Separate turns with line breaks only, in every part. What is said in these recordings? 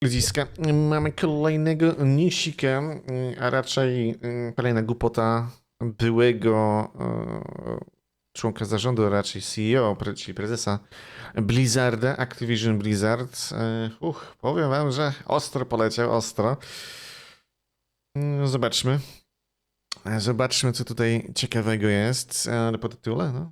Ludziska, mamy kolejnego newsika, a raczej kolejna głupota byłego członka zarządu, a raczej CEO, czyli prezesa Blizzarda, Activision Blizzard. Powiem wam, że ostro poleciał, ostro. Zobaczmy. Zobaczmy, co tutaj ciekawego jest, ale po tytule, no,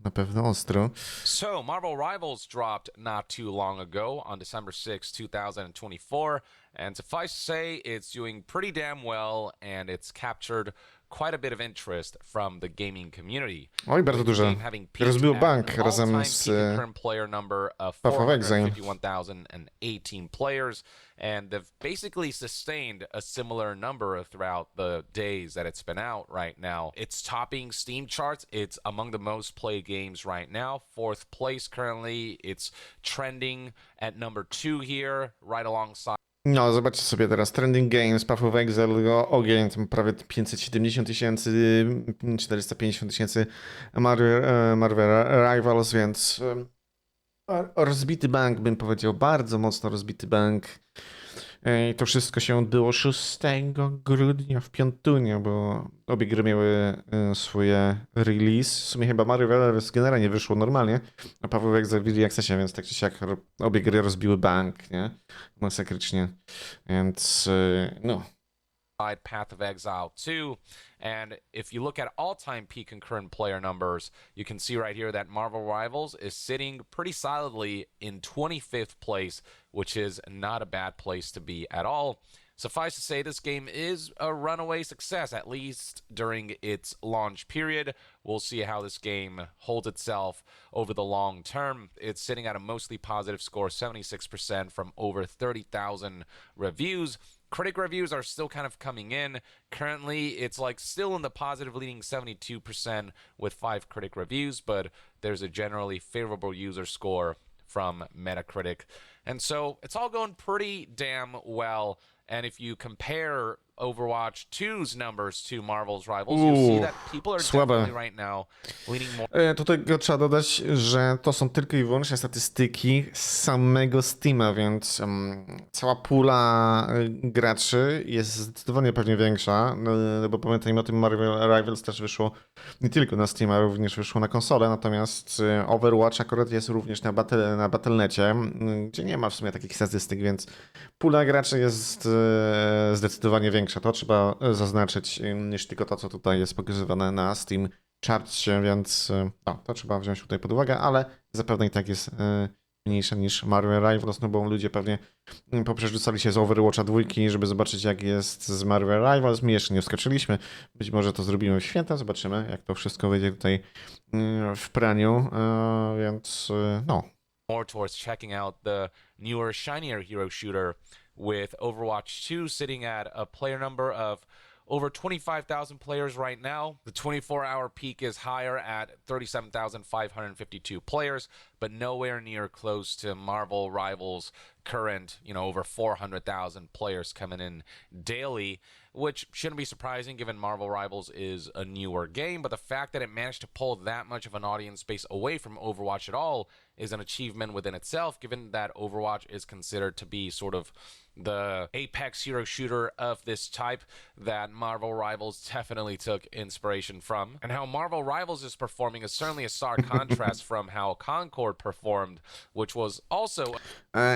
na pewno ostro.
So, Marvel Rivals dropped not too long ago on December 6, 2024, and suffice to say, it's doing pretty damn well, and it's captured quite a bit of interest from the gaming community.
Oj, bardzo
With the
dużo.
game having peaked
Rozbił
at
bank
an
razem
all-time
z
peak concurrent player number of
Path of Exile.
451,018 players, and they've basically sustained a similar number throughout the days that it's been out right now. It's topping Steam charts. It's among the most played games right now. 4th place currently. It's trending at number 2 here, right alongside.
No, zobaczcie sobie teraz Trending Games, Path of Exile, ogień, tam prawie 570 tysięcy, 450 tysięcy Marvel Rivals, więc rozbity bank, bym powiedział, bardzo mocno rozbity bank. I to wszystko się odbyło 6 grudnia w piątuniu, bo obie gry miały swoje release. W sumie chyba Marvel Rivals generalnie wyszło normalnie, a Path of Exile w Early Accessie, więc tak czy siak obie gry rozbiły bank, nie? Masakrycznie. Więc no.
Path of Exile 2. And if you look at all-time peak concurrent player numbers, you can see right here that Marvel Rivals is sitting pretty solidly in 25th place, which is not a bad place to be at all. Suffice to say, this game is a runaway success, at least during its launch period. We'll see how this game holds itself over the long term. It's sitting at a mostly positive score, 76% from over 30,000 reviews. Critic reviews are still kind of coming in. Currently, it's like still in the positive, leading 72% with 5 critic reviews, but there's a generally favorable user score from Metacritic. And so it's all going pretty damn well. And if you compare Overwatch 2's numbers to Marvel's Rivals, you'll see that people are definitely right now leaning more.
Tutaj trzeba dodać, że to są tylko i wyłącznie statystyki z samego Steama, więc cała pula graczy jest zdecydowanie pewnie większa, bo pamiętajmy o tym, Marvel Rivals też wyszło nie tylko na Steama, również wyszło na konsolę, natomiast Overwatch akurat jest również na Battle.necie, gdzie nie ma w sumie takich statystyk, więc pula graczy jest zdecydowanie większa. To trzeba zaznaczyć, niż tylko to, co tutaj jest pokazywane na Steam Chartsie, więc no, to trzeba wziąć tutaj pod uwagę, ale zapewne i tak jest mniejsza niż Marvel Rivals, no bo ludzie pewnie poprzerzucali się z Overwatcha 2, żeby zobaczyć, jak jest z Marvel Rivals. My jeszcze nie wskoczyliśmy, być może to zrobimy w święta, zobaczymy, jak to wszystko wyjdzie tutaj w praniu, więc no.
More towards checking out the newer, shinier hero shooter, with Overwatch 2 sitting at a player number of over 25,000 players right now. The 24-hour peak is higher at 37,552 players, but nowhere near close to Marvel Rivals' current, over 400,000 players coming in daily, which shouldn't be surprising given Marvel Rivals is a newer game, but the fact that it managed to pull that much of an audience base away from Overwatch at all is an achievement within itself, given that Overwatch is considered to be sort of the apex hero shooter of this type that Marvel Rivals definitely took inspiration from. And how Marvel Rivals is performing is certainly a stark contrast from how Concord performed, which was also...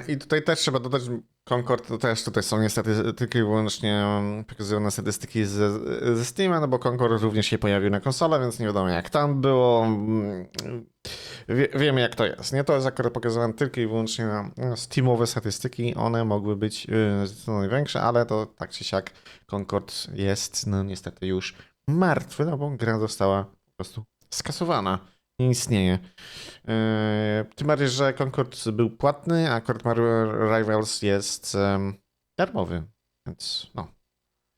I tutaj też trzeba dodać, Concord to też tutaj są niestety tylko i wyłącznie pokazywane statystyki ze Steama, no bo Concord również się pojawił na konsolę, więc nie wiadomo jak tam było. Wiemy jak to jest, nie? To jest akurat pokazywane tylko i wyłącznie na Steamowe statystyki, one mogły być zdecydowanie większe, ale to tak czy siak Concord jest no niestety już martwy, no bo gra została po prostu skasowana. Nie istnieje. Tym bardziej, że Concord był płatny, a akurat Marvel Rivals jest darmowy, więc no.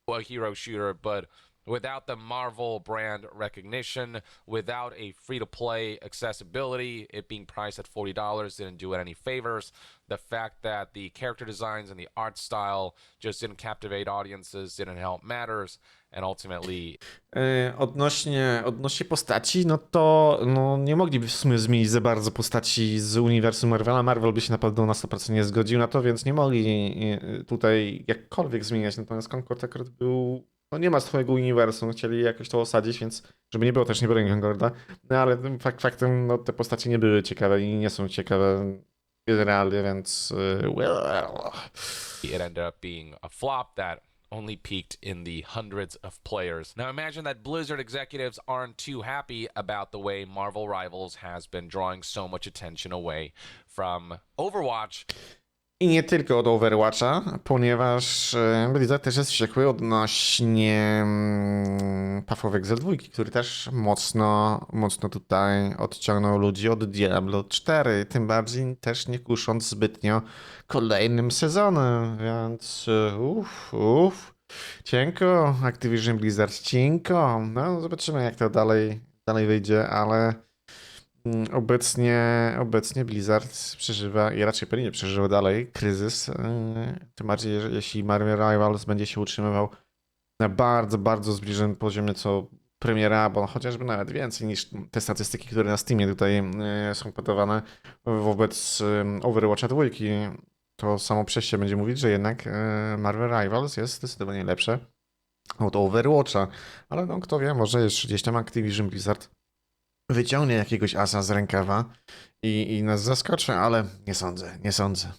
A hero shooter, but without the Marvel brand recognition, without a free-to-play accessibility, it being priced at $40 didn't do it any favors. The fact that the character designs and the art style just didn't captivate audiences didn't help matters, and ultimately
Odnośnie postaci, no to no, nie mogliby w sumie zmienić za bardzo postaci z uniwersum Marvela. Marvel by się na pewno na 100% nie zgodził na to, więc nie mogli tutaj jakkolwiek zmieniać. Natomiast Concord akurat był, no nie ma swojego uniwersum, chcieli jakoś to osadzić, więc żeby nie było też nie broni Concorda. No ale faktem, no te postacie nie były ciekawe i nie są ciekawe generalnie, więc
it ended up being a flop that only peaked in the hundreds of players. Now imagine that Blizzard executives aren't too happy about the way Marvel Rivals has been drawing so much attention away from Overwatch.
I nie tylko od Overwatcha, ponieważ Blizzard też jest wściekły odnośnie Pathowek Z2, który też mocno tutaj odciągnął ludzi od Diablo 4, tym bardziej też nie kusząc zbytnio kolejnym sezonem, więc cienko, Activision Blizzard, cienko, no zobaczymy jak to dalej wyjdzie, ale Obecnie Blizzard przeżywa i raczej pewnie przeżywa dalej kryzys. Tym bardziej, jeśli Marvel Rivals będzie się utrzymywał na bardzo zbliżonym poziomie co premiera, bo chociażby nawet więcej niż te statystyki, które na Steamie tutaj są podawane wobec Overwatcha 2. To samo przejście będzie mówić, że jednak Marvel Rivals jest zdecydowanie lepsze od Overwatcha. Ale no kto wie, może jeszcze gdzieś tam Activision Blizzard wyciągnie jakiegoś asa z rękawa i nas zaskoczy, ale nie sądzę.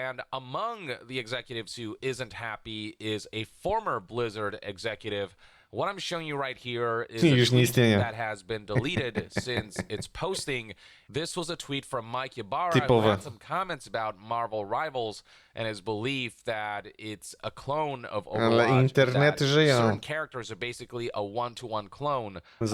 And among the executives who isn't happy is a former Blizzard executive. What I'm showing you right here is a tweet that has been deleted since its posting. This was a tweet from Mike Ybarra who had some comments about Marvel Rivals and his belief that it's a clone of Overwatch. That certain characters are basically a one-to-one clone of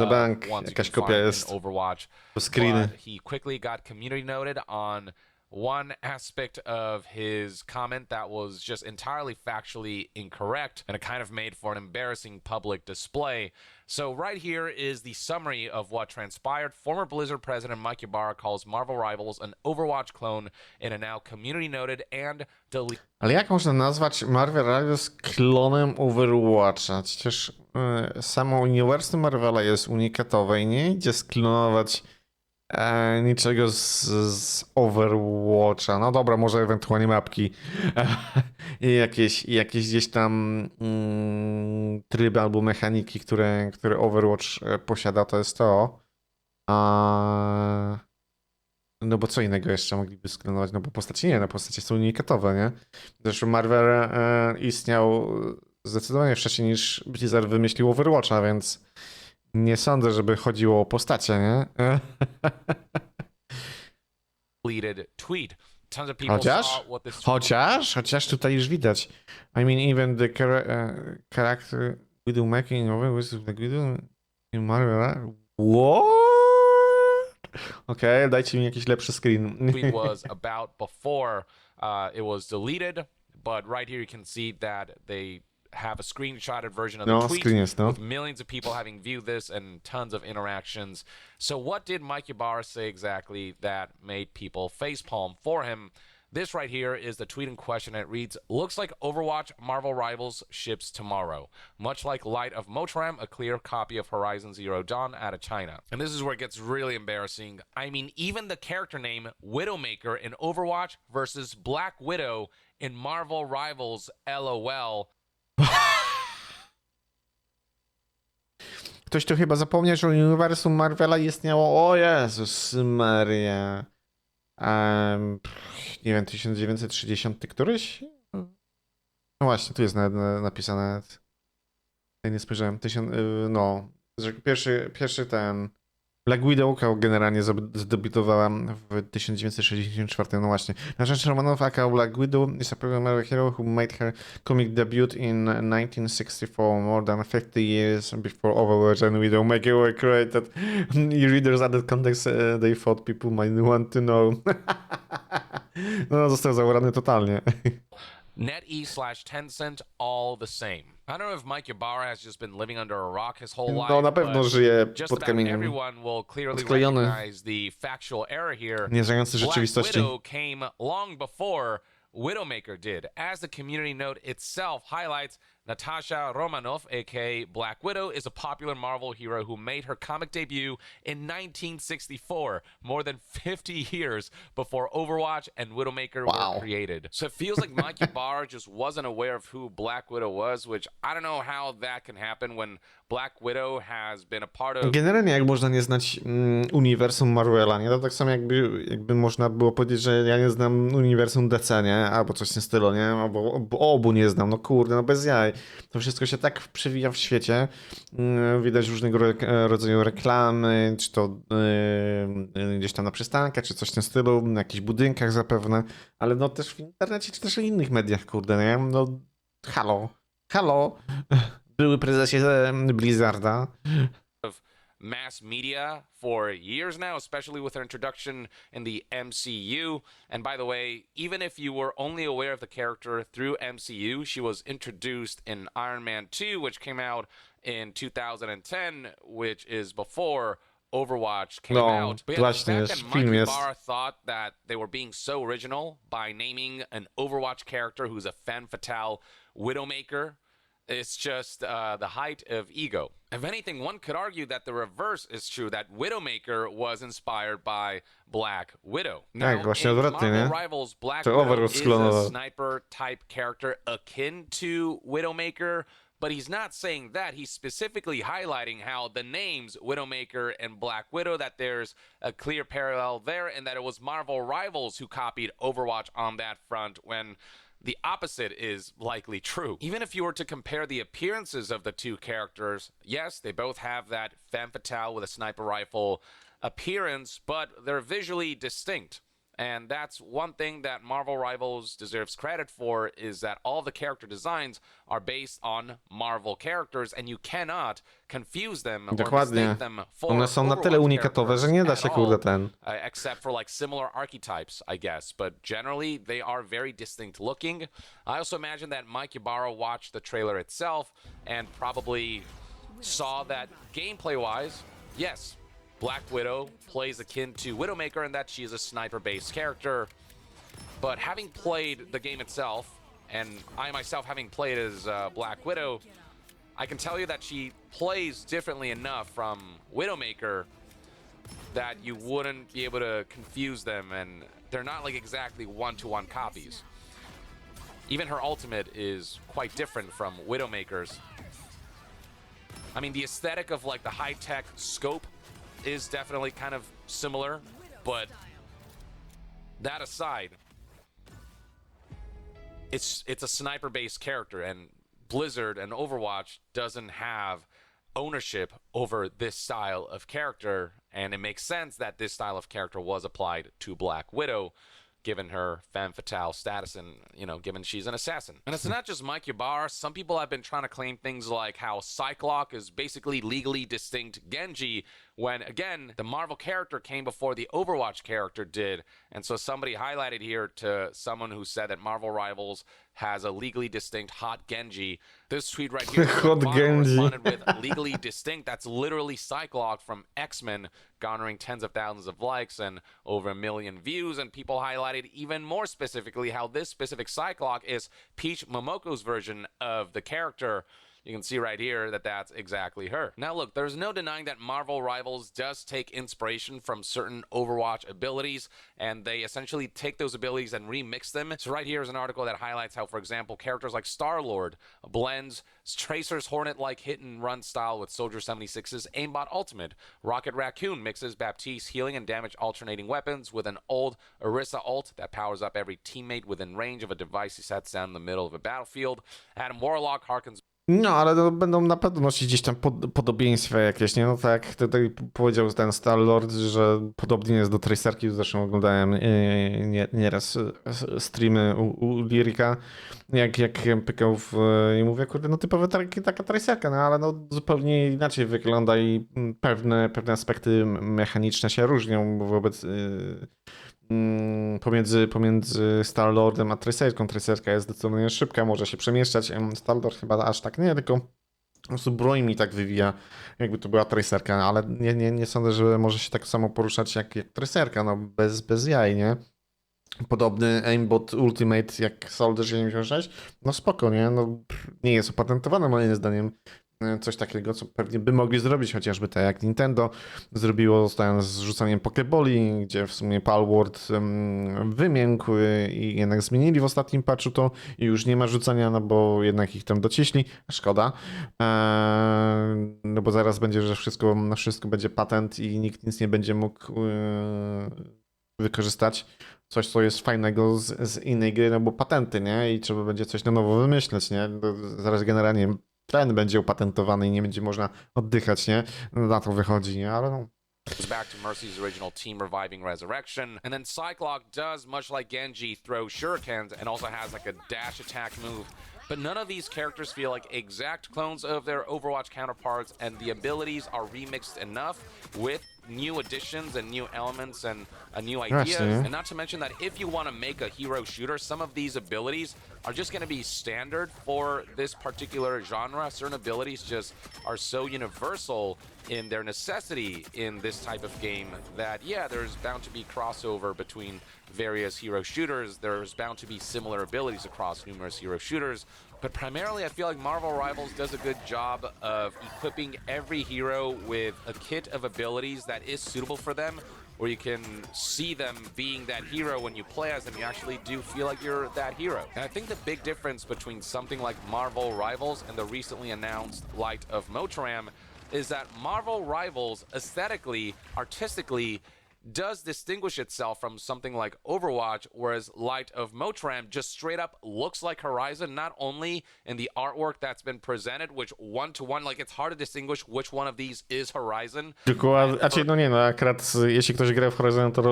ones you can find in Overwatch. But he quickly got community noted on one aspect of his comment that was just entirely factually incorrect, and it kind of made for an embarrassing public display. So right here is the summary of what transpired. Former Blizzard president Mike Ybarra calls Marvel Rivals an Overwatch clone in a now community noted and deleted.
Ale jak można nazwać Marvel Rivals klonem Overwatcha? Przecież samo uniwersum Marvela jest unikatowe i nie idzie sklonować niczego z Overwatcha. No dobra, może ewentualnie mapki i jakieś gdzieś tam tryby albo mechaniki, które Overwatch posiada, to jest to. No bo co innego jeszcze mogliby sklonować? No bo postacie są unikatowe, nie? Zresztą Marvel istniał zdecydowanie wcześniej niż Blizzard wymyślił Overwatcha, więc nie sądzę, żeby chodziło o postacie, nie?
Tweet.
Chociaż tutaj już widać. I mean, even the character widow making over the widow in Marvel. What? Okej, dajcie mi jakiś lepszy screen.
Tweet was about before it was deleted, but right here you can see that they have a screenshotted version of the tweet with millions of people having viewed this and tons of interactions. So what did Mike Ybarra say exactly that made people facepalm for him? This right here is the tweet in question. It reads, looks like Overwatch Marvel Rivals ships tomorrow. Much like Light of Motram, a clear copy of Horizon Zero Dawn out of China. And this is where it gets really embarrassing. I mean, even the character name Widowmaker in Overwatch versus Black Widow in Marvel Rivals, LOL.
Ktoś tu chyba zapomniał, że uniwersum Marvela istniało, o Jezus Maria, nie wiem, 1930 któryś? No właśnie, tu jest napisane, nie spojrzałem, no, pierwszy ten Black Widow generalnie zdebiutowała w 1964, no właśnie. Na rzecz Romanów aka Black Widow is a programmer hero who made her comic debut in 1964, more than 50 years before Overwatch and Widowmaker were created. Readers added context they thought people might want to know. No, został zaorany totalnie.
NetE/Tencent, all the same. I don't know if Mike Ybarra has just been living under a rock his whole life,
No, na pewno
but
żyje
just
pod
about
kamieniem.
everyone will clearly
Odklejony.
recognize the factual error here.
Nie żyjący
Black
rzeczywistości.
Widow came long before Widowmaker did. As the community note itself highlights, Natasha Romanoff, aka Black Widow, is a popular Marvel hero who made her comic debut in 1964, more than 50 years before Overwatch and Widowmaker were created. So it feels like Mike Ybarra just wasn't aware of who Black Widow was, which I don't know how that can happen when Black Widow has been a part of...
Generalnie jak można nie znać uniwersum Marvela, nie? To tak samo jakby można było powiedzieć, że ja nie znam uniwersum DC, nie? Albo coś w tym stylu, nie? Albo obu nie znam, no kurde, no bez jaj. To wszystko się tak przewija w świecie. Widać różnego rodzaju reklamy, czy to gdzieś tam na przystankach, czy coś w tym stylu, na jakichś budynkach zapewne, ale no też w internecie, czy też w innych mediach, kurde, nie? No halo, były prezesie Blizzarda.
Mass media for years now, especially with her introduction in the MCU. And by the way, even if you were only aware of the character through MCU, she was introduced in Iron Man 2, which came out in 2010, which is before Overwatch came out. But yeah, the fact that Mike Ybarra thought that they were being so original by naming an Overwatch character who's a femme fatale Widowmaker, it's just the height of ego. If anything, one could argue that the reverse is true, that Widowmaker was inspired by Black Widow. Now, in Marvel Rivals, Black Widow is a sniper-type character akin to Widowmaker, but he's not saying that. He's specifically highlighting how the names Widowmaker and Black Widow, that there's a clear parallel there, and that it was Marvel Rivals who copied Overwatch on that front when the opposite is likely true. Even if you were to compare the appearances of the two characters, yes, they both have that femme fatale with a sniper rifle appearance, but they're visually distinct. And that's one thing that Marvel Rivals deserves credit for, is that all the character designs are based on Marvel characters, and you cannot confuse them or mistake them for
One są na tyle unikatowe, że nie da się
except for like similar archetypes, I guess. But generally, they are very distinct looking. I also imagine that Mike Ybarra watched the trailer itself and probably saw that gameplay-wise, yes, Black Widow plays akin to Widowmaker in that she is a sniper-based character. But having played the game itself, and I myself having played as Black Widow, I can tell you that she plays differently enough from Widowmaker that you wouldn't be able to confuse them, and they're not like exactly one-to-one copies. Even her ultimate is quite different from Widowmaker's. I mean, the aesthetic of like the high-tech scope is definitely kind of similar, but that aside, it's a sniper-based character, and Blizzard and Overwatch doesn't have ownership over this style of character, and it makes sense that this style of character was applied to Black Widow, given her femme fatale status and, you know, given she's an assassin. And it's not just Mike Ybarra. Some people have been trying to claim things like how Cyclops is basically legally distinct Genji, when, again, the Marvel character came before the Overwatch character did. And so somebody highlighted here to someone who said that Marvel Rivals has a legally distinct hot Genji. This tweet right here,
hot Genji,
responded with legally distinct. That's literally Cyclops from X-Men, garnering tens of thousands of likes and over 1 million views. And people highlighted even more specifically how this specific Cyclops is Peach Momoko's version of the character. You can see right here that that's exactly her. Now look, there's no denying that Marvel Rivals does take inspiration from certain Overwatch abilities, and they essentially take those abilities and remix them. So right here is an article that highlights how, for example, characters like Star-Lord blends Tracer's Hornet-like hit-and-run style with Soldier 76's aimbot ultimate. Rocket Raccoon mixes Baptiste's healing and damage alternating weapons with an old Orisa ult that powers up every teammate within range of a device he sets down in the middle of a battlefield. Adam Warlock harkens.
No, ale to będą na pewno nosić gdzieś tam podobieństwa jakieś, nie? No tak, tutaj powiedział ten Star-Lord, że podobnie jest do Tracerki, zresztą oglądałem nieraz streamy u Lirika, jak pykał i mówię, kurde, no typowa taka Tracerka, no ale no zupełnie inaczej wygląda i pewne aspekty mechaniczne się różnią wobec pomiędzy Star-Lordem a Tracerką. Tracerka jest zdecydowanie szybka, może się przemieszczać. Star-Lord chyba aż tak nie, tylko po prostu broń mi tak wywija, jakby to była Tracerka, ale nie sądzę, że może się tak samo poruszać jak Tracerka, no bez jaj, nie? Podobny aimbot Ultimate jak Soldier 76, no spoko, nie? No, nie jest opatentowane moim zdaniem coś takiego, co pewnie by mogli zrobić, chociażby tak jak Nintendo zrobiło z rzucaniem Pokeboli, gdzie w sumie Palworld wymiękł i jednak zmienili w ostatnim patchu to i już nie ma rzucania, no bo jednak ich tam dociśli, szkoda. No bo zaraz będzie, że na wszystko będzie patent i nikt nic nie będzie mógł wykorzystać. Coś, co jest fajnego z innej gry, no bo patenty, nie? I trzeba będzie coś na nowo wymyśleć, nie? Zaraz generalnie ten będzie opatentowany i nie będzie można oddychać, nie? Na to wychodzi, nie? Ale no.
Back to Mercy's original team reviving resurrection, and then Cyclops does, much like Genji, throw shurikens and also has like a dash attack move. But none of these characters feel like exact clones of their Overwatch counterparts, and the abilities are remixed enough with new additions and new elements and new ideas. And not to mention that if you want to make a hero shooter, some of these abilities are just going to be standard for this particular genre. Certain abilities just are so universal in their necessity in this type of game that, yeah, there's bound to be crossover between various hero shooters. There's bound to be similar abilities across numerous hero shooters. But primarily, I feel like Marvel Rivals does a good job of equipping every hero with a kit of abilities that is suitable for them, where you can see them being that hero when you play as them. You actually do feel like you're that hero. And I think the big difference between something like Marvel Rivals and the recently announced Light of Motram is that Marvel Rivals aesthetically, artistically, does distinguish itself from something like Overwatch, whereas Light of Motram just straight up looks like Horizon, not only in the artwork that's been presented, which one-to-one, like it's hard to distinguish which one of these is Horizon.
No nie, no akurat jeśli ktoś gra w Horizon, to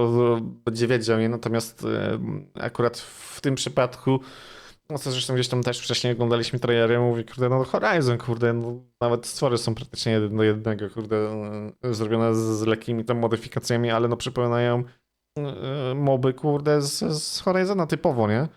będzie wiedział, nie? Natomiast akurat w tym przypadku, no co zresztą gdzieś tam też wcześniej oglądaliśmy trailery, mówi, kurde, no Horizon, kurde, no, nawet stwory są praktycznie 1 do 1, kurde, zrobione z lekkimi tam modyfikacjami, ale no przypominają moby, kurde, z Horizona typowo, nie?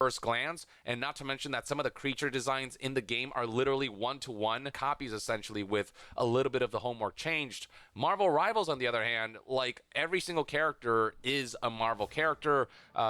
First glance, and not to mention that some of the creature designs in the game are literally one-to-one copies, essentially, with a little bit of the homework changed. Marvel Rivals, on the other hand, like every single character is a Marvel character.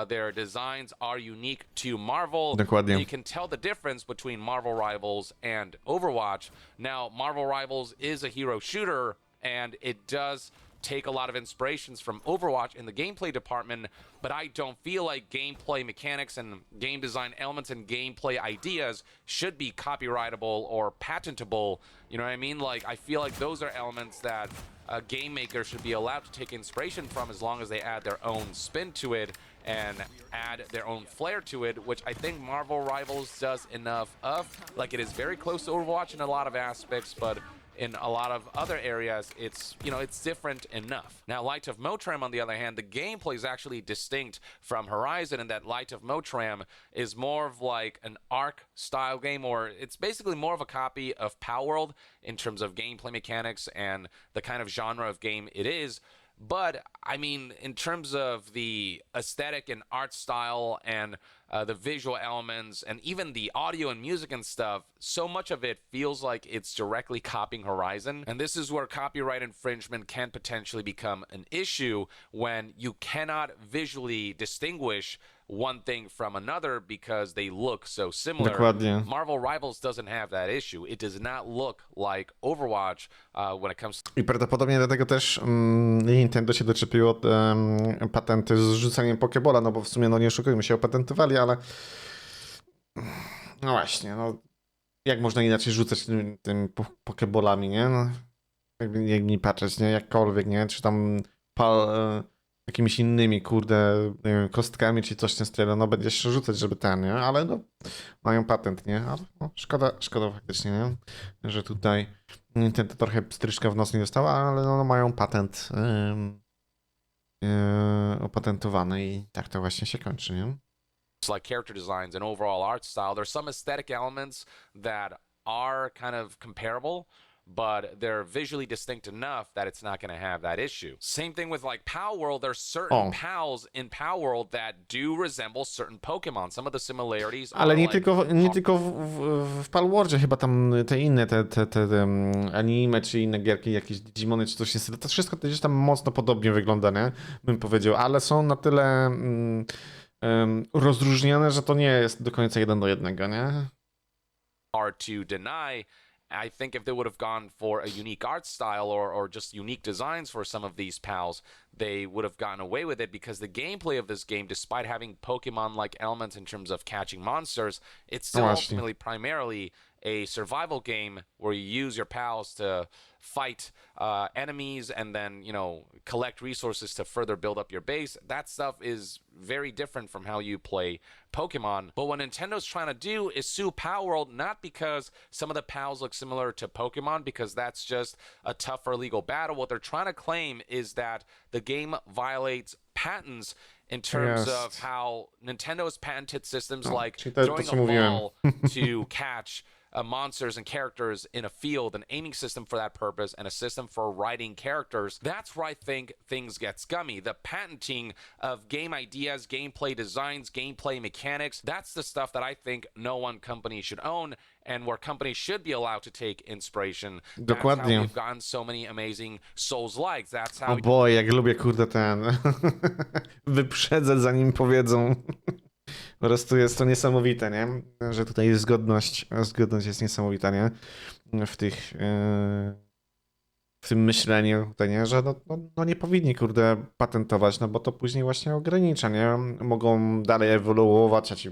Their designs are unique to Marvel.
Dokładnie.
You can tell the difference between Marvel Rivals and Overwatch. Now, Marvel Rivals is a hero shooter, and it does take a lot of inspirations from Overwatch in the gameplay department, but I don't feel like gameplay mechanics and game design elements and gameplay ideas should be copyrightable or patentable. You know what I mean? Like, I feel like those are elements that a game maker should be allowed to take inspiration from as long as they add their own spin to it and add their own flair to it, which I think Marvel Rivals does enough of. Like, it is very close to Overwatch in a lot of aspects, but in a lot of other areas, it's, you know, it's different enough. Now, Light of Motram, on the other hand, the gameplay is actually distinct from Horizon in that Light of Motram is more of like an Arc style game, or it's basically more of a copy of Palworld in terms of gameplay mechanics and the kind of genre of game it is. But I mean, in terms of the aesthetic and art style and the visual elements and even the audio and music and stuff, so much of it feels like it's directly copying Horizon. And this is where copyright infringement can potentially become an issue when you cannot visually distinguish one thing from another because they look so similar.
Dokładnie.
Marvel Rivals doesn't have that issue. It does not look like Overwatch when it comes to...
I prawdopodobnie dlatego też Nintendo się doczepiło patenty z rzucaniem Pokebola, no bo w sumie, no nie oszukujmy się, opatentowali, ale no właśnie, no jak można inaczej rzucać tym Pokebolami, nie? No, jakby nie patrzeć, nie? Jakkolwiek, nie? Czy tam jakimiś innymi, kurde, nie wiem, kostkami, czy coś w tym stylu, no będziesz rzucać, żeby ten, nie? Ale no, mają patent, nie? Ale no, szkoda faktycznie, nie? Że tutaj Nintendo trochę stryczka w nos nie dostała, ale no mają patent opatentowany i tak to właśnie się kończy, nie?
like character designs and overall art style, there's some aesthetic elements that are kind of comparable, but they're visually distinct enough that it's not going to have that issue. Same thing with like Pal World. There's certain pals in Pal World that do resemble certain Pokemon. Some of the similarities
Ale
are
nie
like
tylko, nie tylko w Palworldzie, chyba tam te inne, anime, czy inne gierki, jakieś Digimony, czy coś jest. To wszystko gdzieś tam mocno podobnie wygląda, nie? Bym powiedział, ale są na tyle rozróżnione, że to nie jest do końca 1:1, nie?
are to deny. I think if they would have gone for a unique art style or just unique designs for some of these pals, they would have gotten away with it because the gameplay of this game, despite having Pokemon-like elements in terms of catching monsters, it's still ultimately primarily a survival game where you use your pals to fight enemies and then, you know, collect resources to further build up your base. That stuff is very different from how you play Pokemon. But what Nintendo's trying to do is sue Pal World, not because some of the pals look similar to Pokemon, because that's just a tougher legal battle. What they're trying to claim is that the game violates patents in terms of how Nintendo's patented systems like throwing a ball to catch monsters and characters in a field, an aiming system for that purpose, and a system for writing characters. That's where I think things get scummy. The patenting of game ideas, gameplay designs, gameplay mechanics, that's the stuff that I think no one company should own, and where companies should be allowed to take inspiration. That's how we've gotten so many amazing Souls-likes. That's how...
O boy, jak lubię, kurde, ten... wyprzedzę, zanim powiedzą... Po prostu jest to niesamowite, nie? Że tutaj jest zgodność jest niesamowita, nie? W tym myśleniu tutaj, nie? Że no nie powinni, kurde, patentować, no bo to później właśnie ogranicza, nie? Mogą dalej ewoluować,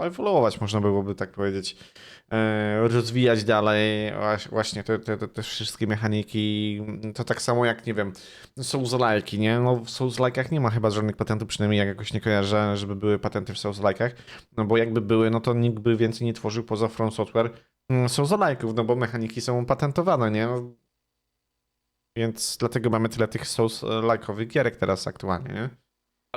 ewoluować można byłoby tak powiedzieć, rozwijać dalej właśnie te wszystkie mechaniki, to tak samo jak, nie wiem, Souls-like'i, nie? No w Souls-like'ach nie ma chyba żadnych patentów, przynajmniej jak jakoś nie kojarzę, żeby były patenty w Souls-like'ach, no bo jakby były, no to nikt by więcej nie tworzył poza From Software Souls-like'ów, no bo mechaniki są patentowane, nie? Więc dlatego mamy tyle tych Souls-like'owych gierek teraz aktualnie, nie?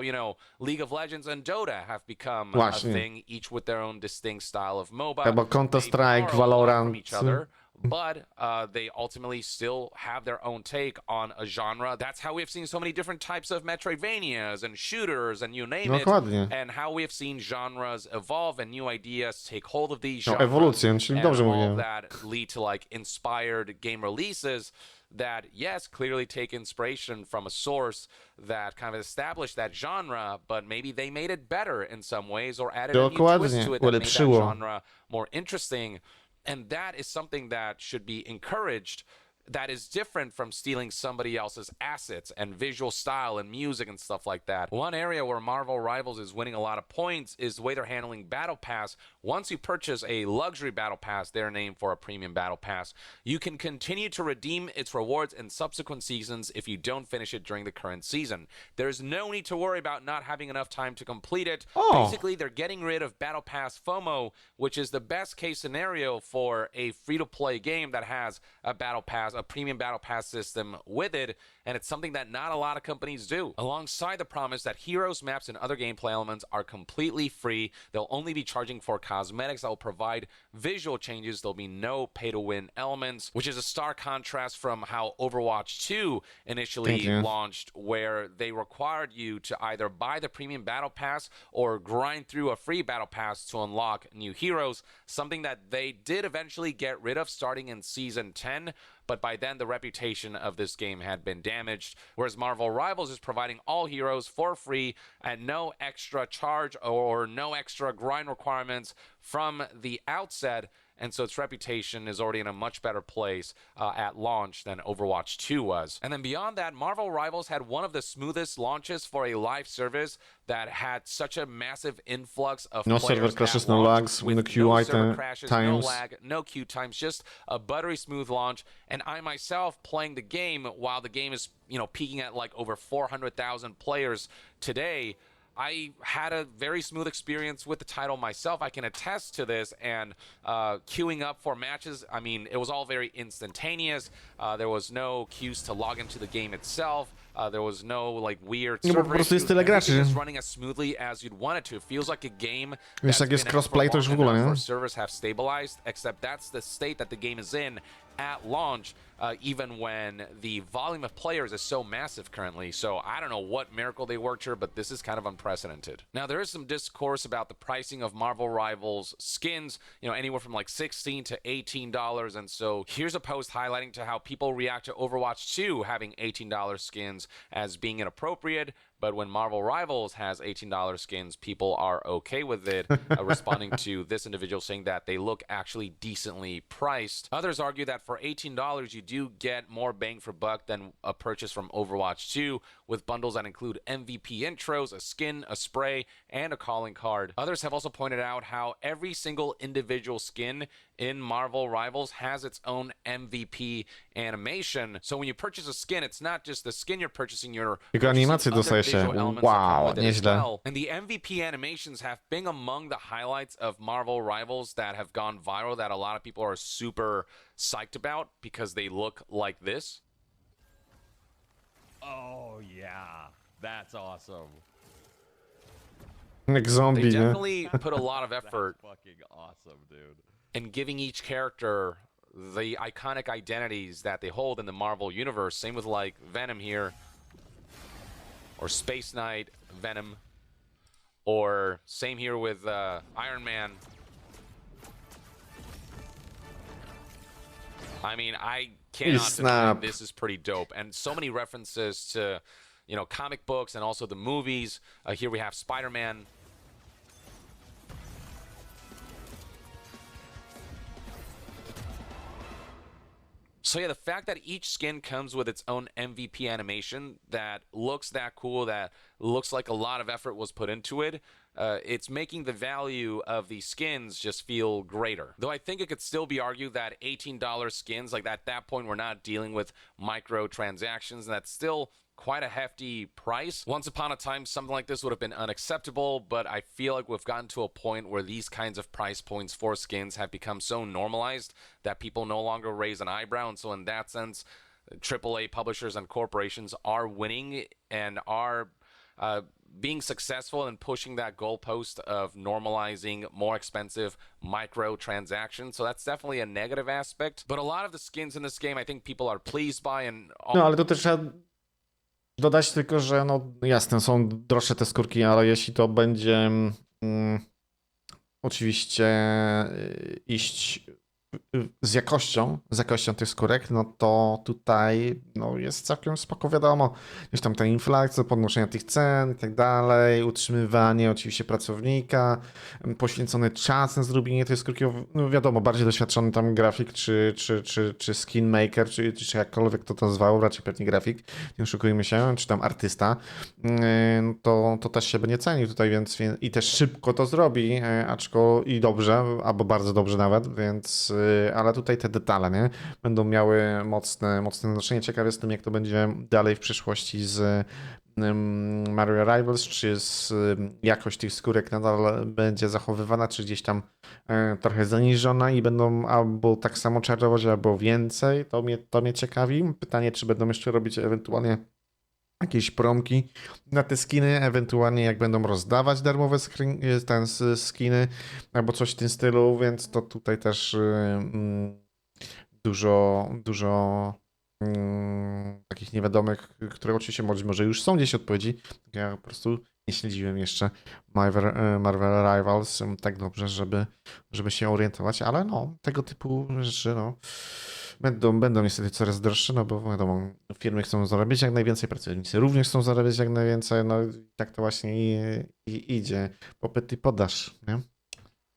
You know, League of Legends and Dota have become a thing, each with their own distinct style of MOBA.
Albo Counter-Strike, Valorant.
But they ultimately still have their own take on a genre. That's how we've seen so many different types of Metroidvanias and shooters and you name it. And how we've seen genres evolve and new ideas take hold of these genres.
Ewolucję, czyli dobrze mówiłem.
That lead to like inspired game releases that, yes, clearly take inspiration from a source that kind of established that genre, but maybe they made it better in some ways or added a new twist to it that made that genre more interesting. And that is something that should be encouraged, that is different from stealing somebody else's assets and visual style and music and stuff like that. One area where Marvel Rivals is winning a lot of points is the way they're handling Battle Pass. Once you purchase a luxury Battle Pass, their name for a premium Battle Pass, you can continue to redeem its rewards in subsequent seasons if you don't finish it during the current season. There's no need to worry about not having enough time to complete it. Basically, they're getting rid of Battle Pass FOMO, which is the best case scenario for a free-to-play game that has a Battle Pass, a premium Battle Pass system with it, and it's something that not a lot of companies do. Alongside the promise that heroes, maps, and other gameplay elements are completely free, they'll only be charging for cosmetics that will provide visual changes. There'll be no pay-to-win elements, which is a stark contrast from how Overwatch 2 initially launched, where they required you to either buy the premium Battle Pass or grind through a free Battle Pass to unlock new heroes, something that they did eventually get rid of starting in Season 10, but by then the reputation of this game had been damaged, whereas Marvel Rivals is providing all heroes for free at no extra charge or no extra grind requirements from the outset, and so its reputation is already in a much better place at launch than Overwatch 2 was. And then beyond that, Marvel Rivals had one of the smoothest launches for a live service that had such a massive influx of players
server crashes, no lags, no queue
crashes, no lag, no queue times, just a buttery smooth launch. And I myself playing the game while the game is, you know, peaking at like over 400,000 players today, I had a very smooth experience with the title myself. I can attest to this, and queuing up for matches, I mean, it was all very instantaneous. There was no queues to log into the game itself. There was no like weird
No bo po
server
prostu jest
issues.
tyle
Everything
graczy.
is running as smoothly as you'd want it to. It feels like a game
Wiesz,
that's
jak jest
been out for
crossplay, to już w
long
ogóle,
enough
nie?
where servers have stabilized, except that's the state that the game is in at launch, even when the volume of players is so massive currently. So I don't know what miracle they worked here, but this is kind of unprecedented. Now, there is some discourse about the pricing of Marvel Rivals skins, you know, anywhere from like $16 to $18. And so here's a post highlighting to how people react to Overwatch 2 having $18 skins as being inappropriate. But when Marvel Rivals has $18 skins, people are okay with it, responding to this individual saying that they look actually decently priced. Others argue that for $18, you do get more bang for buck than a purchase from Overwatch 2, with bundles that include MVP intros, a skin, a spray, and a calling card. Others have also pointed out how every single individual skin in Marvel Rivals has its own MVP animation. So when you purchase a skin, it's not just the skin you're purchasing, you're
Tylko animacje
other
dostaje się.
visual elements that come
Wow,
with it as
nieźle.
well. And the MVP animations have been among the highlights of Marvel Rivals that have gone viral, that a lot of people are super psyched about because they look like this.
Oh yeah, that's awesome.
Jak
They
zombie, nie?
definitely put a lot of
That's
effort
fucking awesome, dude.
in giving each character the iconic identities that they hold in the Marvel universe. Same with like Venom here, or Space Knight, Venom, or same here with Iron Man. I mean, I cannot deny
snap.
this is pretty dope, and so many references to, you know, comic books and also the movies. Here we have Spider-Man. So yeah, the fact that each skin comes with its own MVP animation that looks that cool, that looks like a lot of effort was put into it, it's making the value of these skins just feel greater. Though I think it could still be argued that $18 skins, like at that point, we're not dealing with microtransactions, and that's still quite a hefty price. Once upon a time, something like this would have been unacceptable, but I feel like we've gotten to a point where these kinds of price points for skins have become so normalized that people no longer raise an eyebrow. And so in that sense, AAA publishers and corporations are winning and are being successful in pushing that goalpost of normalizing more expensive microtransactions. So that's definitely a negative aspect. But a lot of the skins in this game, I think people are pleased by, and
No, ale to też trzeba dodać tylko, że no jasne, są droższe te skórki, ale jeśli to będzie oczywiście iść z jakością tych skórek, no to tutaj no, jest całkiem spoko, wiadomo, gdzieś tam ta inflacja, podnoszenie tych cen i tak dalej, utrzymywanie oczywiście pracownika, poświęcony czas na zrobienie tej skórki, no wiadomo, bardziej doświadczony tam grafik, czy skin maker, czy jakkolwiek to nazwało, raczej pewnie grafik, nie oszukujmy się, czy tam artysta, to też się będzie cenił tutaj, więc i też szybko to zrobi, i dobrze, albo bardzo dobrze nawet, więc ale tutaj te detale, nie? Będą miały mocne znaczenie. Ciekaw jestem, jak to będzie dalej w przyszłości z Mario Rivals, czy jakość tych skórek nadal będzie zachowywana, czy gdzieś tam trochę zaniżona i będą albo tak samo czarować, albo więcej. To mnie ciekawi. Pytanie, czy będą jeszcze robić ewentualnie jakieś promki na te skiny, ewentualnie jak będą rozdawać darmowe skiny, albo coś w tym stylu, więc to tutaj też dużo takich niewiadomych, które oczywiście może już są gdzieś odpowiedzi. Ja po prostu nie śledziłem jeszcze Marvel Rivals tak dobrze, żeby się orientować, ale no, tego typu rzeczy, no, będą niestety coraz droższe, no bo wiadomo, firmy chcą zarabiać jak najwięcej, pracownicy również chcą zarabiać jak najwięcej, no i tak to właśnie idzie. Popyt i podaż, nie?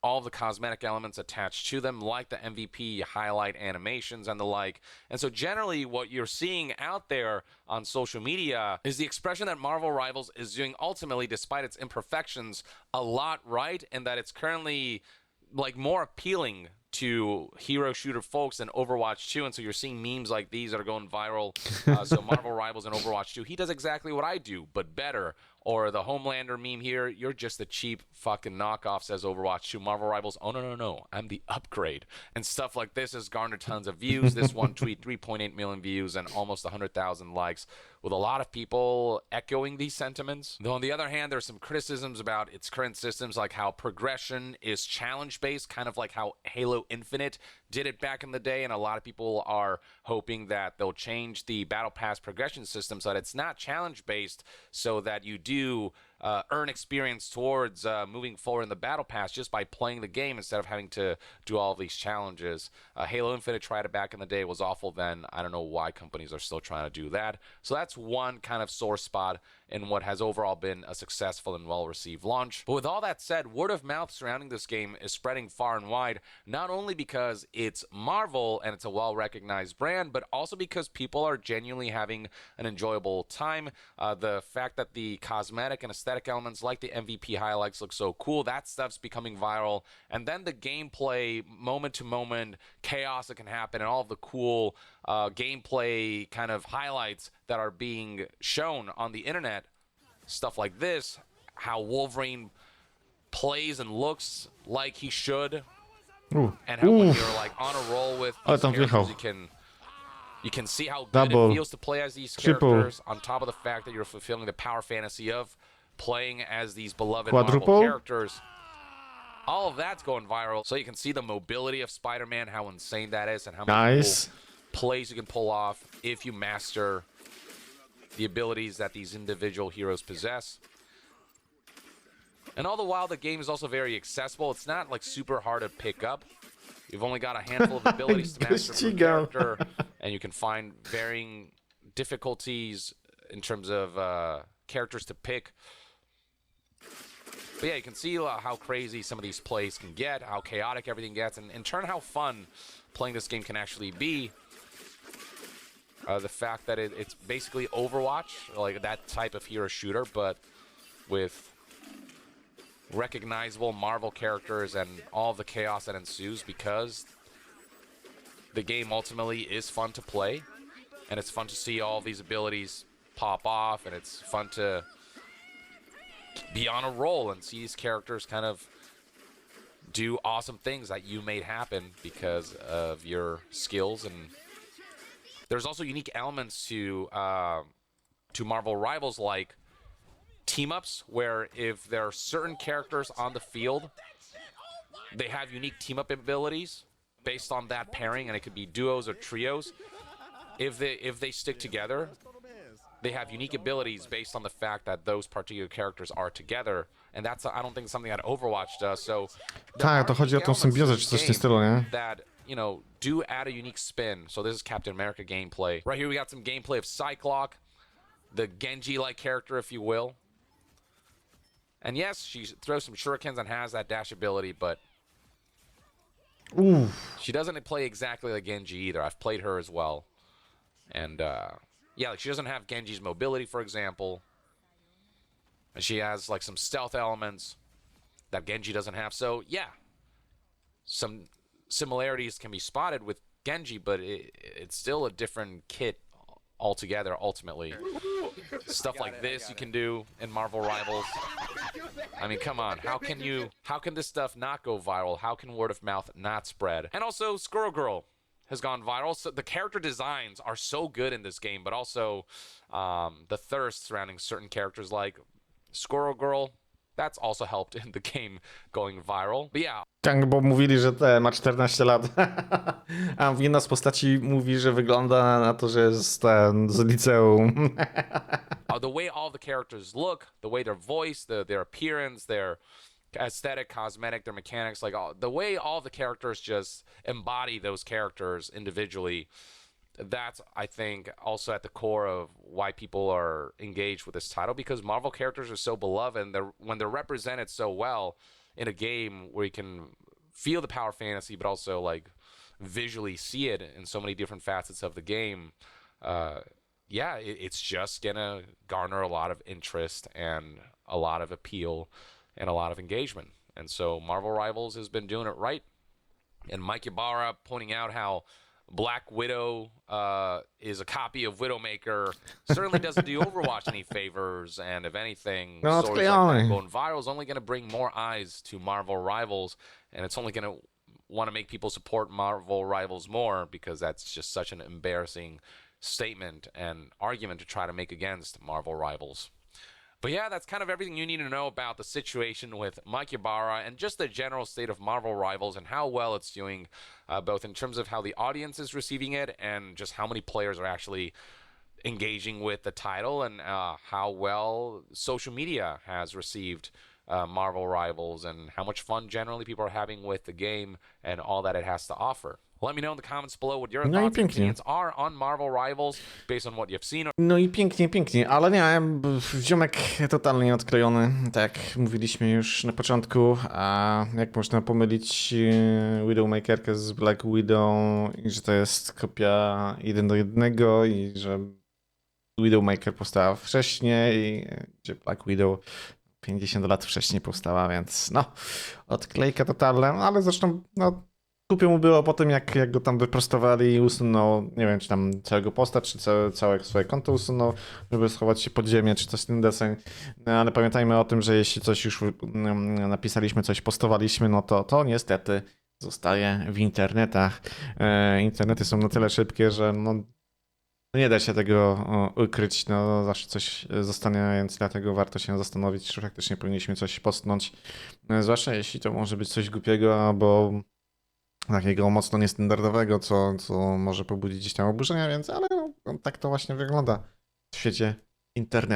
All the cosmetic elements attached to them, like the MVP, highlight animations, and the like. And so generally what you're seeing out there on social media is the expression that Marvel Rivals is doing ultimately, despite its imperfections, a lot right, and that it's currently like more appealing to hero shooter folks than Overwatch 2, and so you're seeing memes like these that are going viral. So Marvel Rivals and Overwatch 2, he does exactly what I do, but better. Or the Homelander meme here, you're just a cheap fucking knockoff, says Overwatch 2. Marvel Rivals, oh no, I'm the upgrade. And stuff like this has garnered tons of views. This one tweet, 3.8 million views and almost 100,000 likes, with a lot of people echoing these sentiments. Though on the other hand, there's some criticisms about its current systems, like how progression is challenge-based, kind of like how Halo Infinite did it back in the day, and a lot of people are hoping that they'll change the Battle Pass progression system so that it's not challenge-based, so that you do earn experience towards moving forward in the Battle Pass just by playing the game instead of having to do all of these challenges. Halo Infinite tried it back in the day. It was awful then. I don't know why companies are still trying to do that. So that's one kind of sore spot in what has overall been a successful and well-received launch. But with all that said, word of mouth surrounding this game is spreading far and wide, not only because it's Marvel and it's a well-recognized brand, but also because people are genuinely having an enjoyable time. The fact that the cosmetic and aesthetic elements like the MVP highlights look so cool, that stuff's becoming viral. And then the gameplay, moment-to-moment chaos that can happen, and all of the cool gameplay kind of highlights that are being shown on the internet, stuff like this, how Wolverine plays and looks like he should, and how when you're like on a roll with these characters, you can see how good it feels to play as these characters, on top of the fact that you're fulfilling the power fantasy of playing as these beloved Marvel characters. All of that's going viral, so you can see the mobility of Spider-Man, how insane that is, and how many cool plays you can pull off if you master the abilities that these individual heroes possess. And all the while, the game is also very accessible. It's not like super hard to pick up. You've only got a handful of abilities to master per character, and you can find varying difficulties in terms of characters to pick. But yeah, you can see how crazy some of these plays can get, how chaotic everything gets, and in turn how fun playing this game can actually be. The fact that it's basically Overwatch, like that type of hero shooter, but with recognizable Marvel characters and all the chaos that ensues, because the game ultimately is fun to play, and it's fun to see all these abilities pop off, and it's fun to be on a roll and see these characters kind of do awesome things that you made happen because of your skills. And there's also unique elements to Marvel Rivals, like team-ups, where if there are certain characters on the field, they have unique team-up abilities based on that pairing, and it could be duos or trios. If they stick together, they have unique abilities based on the fact that those particular characters are together, and that's, I don't think, something that Overwatch does. So
tak, to chodzi o tą symbiozę czy coś w tym stylu, nie?
That, you know, do add a unique spin. So this is Captain America gameplay. Right here we got some gameplay of Cyclops, the Genji-like character, if you will. And yes, she throws some shurikens and has that dash ability, but she doesn't play exactly like Genji either. I've played her as well. And yeah, like she doesn't have Genji's mobility, for example. And she has like some stealth elements that Genji doesn't have. So yeah, some similarities can be spotted with Genji, but it's still a different kit altogether, ultimately. Stuff like this you can do in Marvel Rivals. I mean, come on. How can this stuff not go viral? How can word of mouth not spread? And also, Squirrel Girl has gone viral. So the character designs are so good in this game, but also the thirst surrounding certain characters like Squirrel Girl, that's also helped in the game going viral. But yeah.
Tak, bo mówili, że ma 14 lat. A jedna z postaci mówi, że wygląda na to, że jest z liceum.
The way all the characters look, the way they're voiced, their appearance, their aesthetic, cosmetic, their mechanics, like the way all the characters just embody those characters individually, that's, I think, also at the core of why people are engaged with this title, because Marvel characters are so beloved, and when they're represented so well in a game where you can feel the power fantasy, but also like visually see it in so many different facets of the game, yeah, it's just gonna garner a lot of interest and a lot of appeal and a lot of engagement. And so Marvel Rivals has been doing it right. And Mike Ybarra pointing out how Black Widow is a copy of Widowmaker certainly doesn't do Overwatch any favors, and if anything,
No, it's
stories like that
clear.
going viral is only going to bring more eyes to Marvel Rivals, and it's only going to want to make people support Marvel Rivals more because that's just such an embarrassing statement and argument to try to make against Marvel Rivals. But yeah, that's kind of everything you need to know about the situation with Mike Ybarra and just the general state of Marvel Rivals and how well it's doing, both in terms of how the audience is receiving it and just how many players are actually engaging with the title, and how well social media has received Marvel Rivals and how much fun generally people are having with the game and all that it has to offer. Let me know in the comments below what your
No i
thoughts and
pięknie.
opinions are on Marvel Rivals based on what you've seen.
No i pięknie, pięknie, ale nie, ziomek totalnie odklejony, tak jak mówiliśmy już na początku, a jak można pomylić Widowmakerkę z Black Widow i że to jest kopia 1:1 i że Widowmaker powstała wcześniej, gdzie Black Widow 50 lat wcześniej powstała, więc no, odklejka totalna, ale zresztą no, głupio mu było po tym, jak go tam wyprostowali i usunął, nie wiem, czy tam całego posta, czy całe swoje konto usunął, żeby schować się pod ziemię, czy coś w tym deseń. No, ale pamiętajmy o tym, że jeśli coś już napisaliśmy, coś postowaliśmy, no to niestety zostaje w internetach. Internety są na tyle szybkie, że no, nie da się tego ukryć, no zawsze coś zostanie, więc dlatego warto się zastanowić, czy faktycznie powinniśmy coś postnąć, zwłaszcza jeśli to może być coś głupiego, albo takiego mocno niestandardowego, co może pobudzić gdzieś tam oburzenia, więc ale no, tak to właśnie wygląda w świecie internetu.